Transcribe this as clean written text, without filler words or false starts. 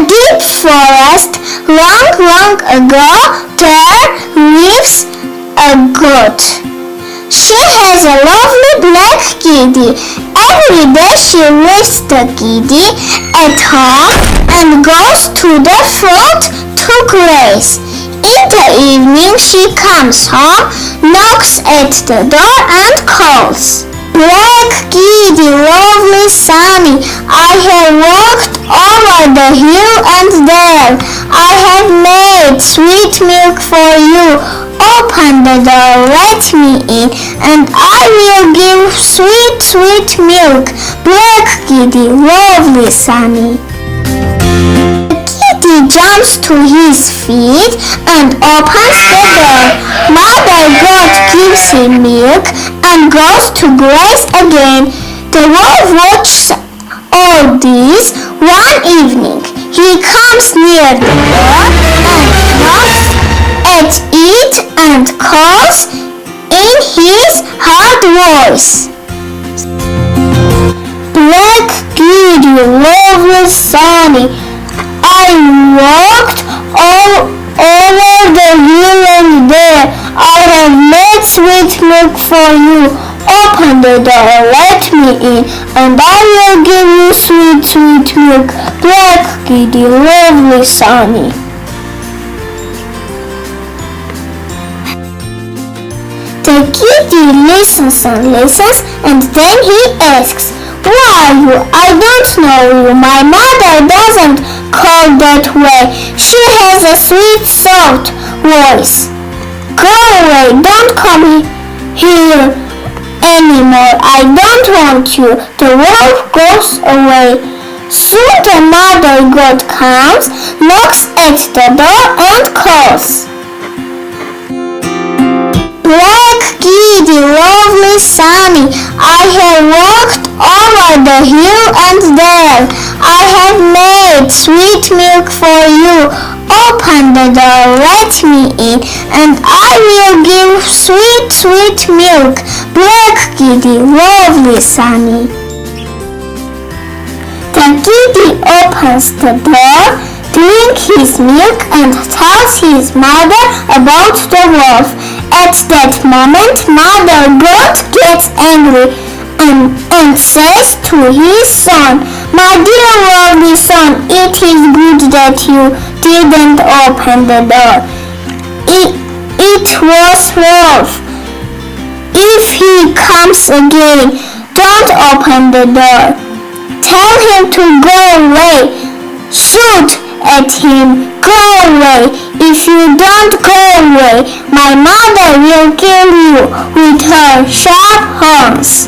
deep forest, long, long ago, there lives a goat. She has a lovely black kitty. Every day she leaves the kitty at home and goes to the field to graze. In the evening she comes home, knocks at the door and calls. Black kitty, lovely Sunny, I have walked over the hill and there. I have made sweet milk for you. Open the door, let me in, and I will give sweet, sweet milk. Black kitty, lovely Sunny. Kitty jumps to his feet and opens the door. Mother goat gives him milk and goes to graze again. The wolf watches all this. One evening, he comes near the door and knocks at it and calls in his hard voice. Black kitty, lovely Sunny, I walked all over the hill and there. I have made sweet milk for you. Open the door, let me in, and I will give you sweet, sweet milk. Black kitty, lovely Sunny. The kitty listens and listens, and then he asks, "Who are you? I don't know you. My mother doesn't call that way. She has a sweet, soft voice. Go away, don't come here anymore. I don't want you." The wolf goes away. Soon the mother goat comes, knocks at the door and calls. Black kitty, lovely Sunny, I have walked over the hill and there. I have made sweet milk for you. Open the door, let me in, and I will give sweet, sweet milk. Black kitty, lovely Sunny. The kitty opens the door, drinks his milk, and tells his mother about the wolf. At that moment, Mother Goat gets angry and says to his son, "My dear lovely son, it is good that you didn't open the door. It was Wolf. If he comes again, don't open the door. Tell him to go away. Shoot at him. Go away. If you don't go away, my mother will kill you with her sharp horns."